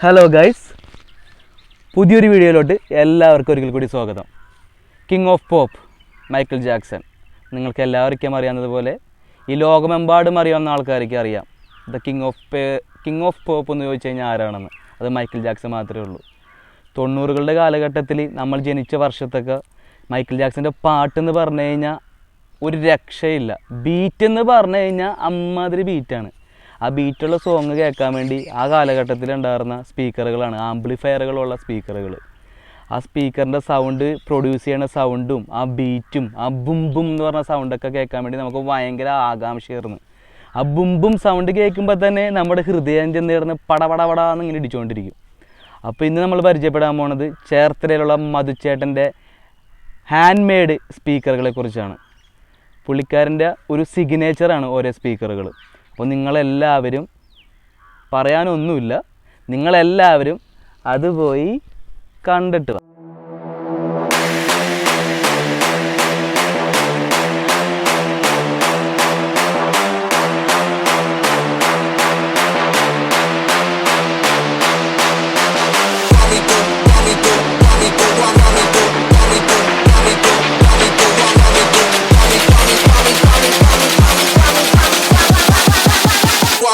Hello guys, പുതിയൊരു വീഡിയോയിലോട്ട് എല്ലാവർക്കും ഒരിക്കൽ കൂടി സ്വാഗതം. King of pop Michael Jackson. നിങ്ങൾക്ക് എല്ലാവർക്കും അറിയാവുന്നതുപോലെ ഈ ലോകമെമ്പാടും അറിയാവുന്ന ആൾക്കാർക്ക് അറിയാം ദ കിങ് ഓഫ് പോപ്പ് എന്ന് ചോദിച്ചു കഴിഞ്ഞാൽ ആരാണെന്ന്. അത് മൈക്കിൾ ജാക്സൺ മാത്രമേ ഉള്ളൂ. 90കളുടെ കാലഘട്ടത്തിൽ നമ്മൾ ജനിച്ച വർഷത്തൊക്കെ മൈക്കിൾ ജാക്സൻ്റെ പാട്ടെന്ന് പറഞ്ഞു കഴിഞ്ഞാൽ ഒരു രക്ഷയില്ല. ബീറ്റ് എന്ന് പറഞ്ഞു കഴിഞ്ഞാൽ അമ്മാതിരി ബീറ്റാണ്. ആ ബീറ്റുള്ള സോങ് കേൾക്കാൻ വേണ്ടി ആ കാലഘട്ടത്തിലുണ്ടായിരുന്ന സ്പീക്കറുകളാണ് ആംപ്ലിഫയറുകളുള്ള സ്പീക്കറുകൾ. ആ സ്പീക്കറിൻ്റെ സൗണ്ട് പ്രൊഡ്യൂസ് ചെയ്യുന്ന സൗണ്ടും ആ ബീറ്റും ആ ബുംബും എന്ന് പറഞ്ഞ സൗണ്ടൊക്കെ കേൾക്കാൻ വേണ്ടി നമുക്ക് ഭയങ്കര ആകാംക്ഷയായിരുന്നു. ആ ബുംബും സൗണ്ട് കേൾക്കുമ്പോൾ തന്നെ നമ്മുടെ ഹൃദയം ചെന്നിടുന്ന് പടപടപടാന്ന് ഇങ്ങനെ ഇടിച്ചുകൊണ്ടിരിക്കും. അപ്പോൾ ഇന്ന് നമ്മൾ പരിചയപ്പെടാൻ പോണത് ചേർത്തലയിലുള്ള മധുച്ചേട്ടൻ്റെ ഹാൻഡ് മെയ്ഡ് സ്പീക്കറുകളെ കുറിച്ചാണ്. പുള്ളിക്കാരൻ്റെ ഒരു സിഗ്നേച്ചറാണ് ഓരോ സ്പീക്കറുകൾ. അപ്പോൾ നിങ്ങളെല്ലാവരും പറയാനൊന്നുമില്ല, നിങ്ങളെല്ലാവരും അത് പോയി കണ്ടിട്ട് വാ.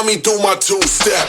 Me do my two-step.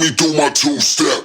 Me do my two-step.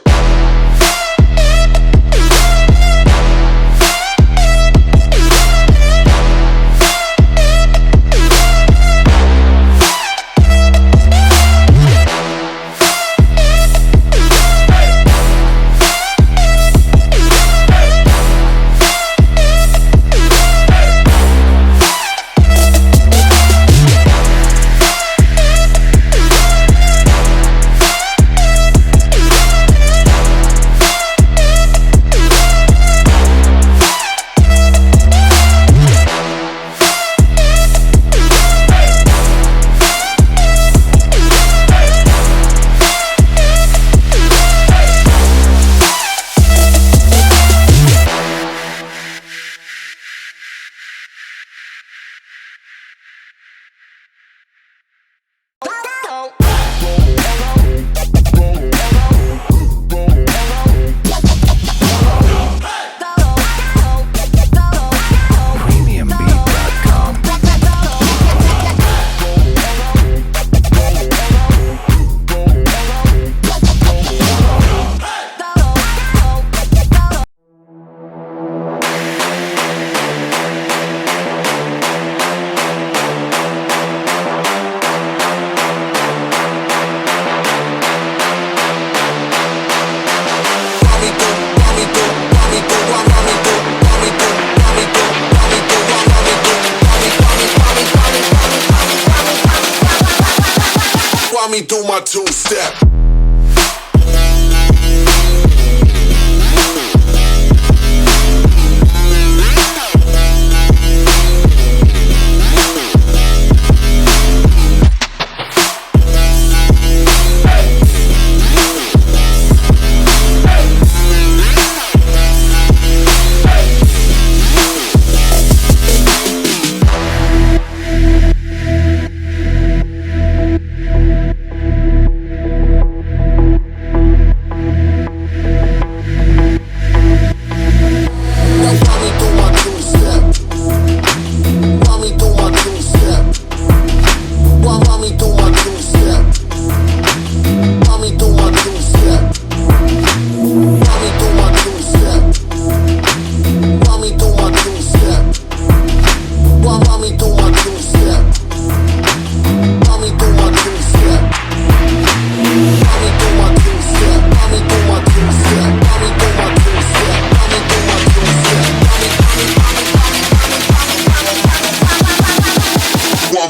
Me do my two-step.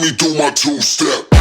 me do my two-step.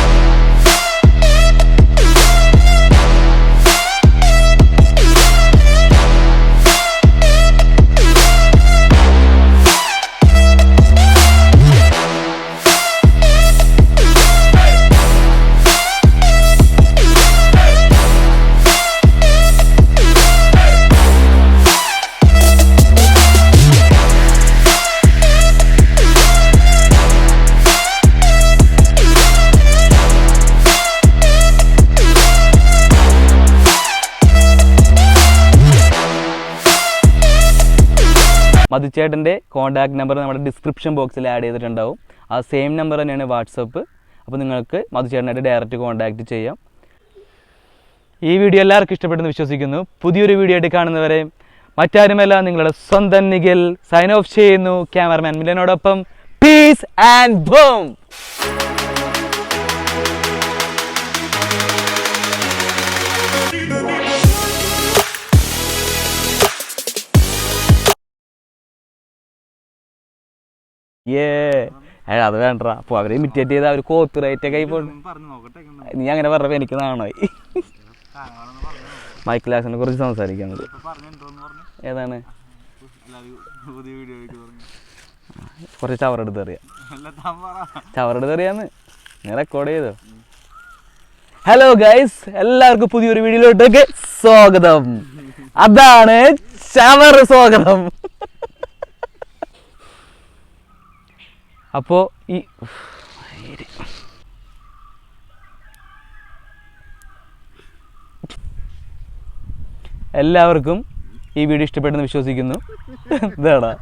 മധുചേട്ടൻ്റെ കോൺടാക്ട് നമ്പർ നമ്മുടെ ഡിസ്ക്രിപ്ഷൻ ബോക്സിൽ ആഡ് ചെയ്തിട്ടുണ്ടാവും. ആ സെയിം നമ്പർ തന്നെയാണ് വാട്സപ്പ്. അപ്പോൾ നിങ്ങൾക്ക് മധുചേട്ടനായിട്ട് ഡയറക്റ്റ് കോൺടാക്റ്റ് ചെയ്യാം. ഈ വീഡിയോ എല്ലാവർക്കും ഇഷ്ടപ്പെട്ടെന്ന് വിശ്വസിക്കുന്നു. പുതിയൊരു വീഡിയോ ആയിട്ട് കാണുന്നവരെ മറ്റാരുമല്ല, നിങ്ങളുടെ സ്വന്തം നിഖിൽ സൈൻ ഓഫ് ചെയ്യുന്നു. ക്യാമറമാൻ മിലനോടൊപ്പം പീസ് ആൻഡ് ബൂം. അത് വേണ്ട. അപ്പോൾ അവരെ ഇമിറ്റേറ്റ് ചെയ്ത് അവർ കോപ്പി റൈറ്റ് ഒക്കെ ആയി പോകും. നീ അങ്ങനെ പറഞ്ഞപ്പോൾ എനിക്ക് നാണമായി. മൈക്കിൾ ജാക്സനെ കുറിച്ച് സംസാരിക്കുന്നത് ഏതാണ്? കുറച്ച് ചവറെടുത്ത് അറിയാം. ചവറെടുത്ത് അറിയാന്ന് ഞാൻ റെക്കോർഡ് ചെയ്തോ. ഹലോ ഗൈസ്, എല്ലാവർക്കും പുതിയൊരു വീഡിയോയിലോട്ടൊക്കെ സ്വാഗതം. അതാണ് ചവർ സ്വാഗതം. അപ്പോൾ ഈ എല്ലാവർക്കും ഈ വീഡിയോ ഇഷ്ടപ്പെട്ടെന്ന് വിശ്വസിക്കുന്നു. ഇതാടാ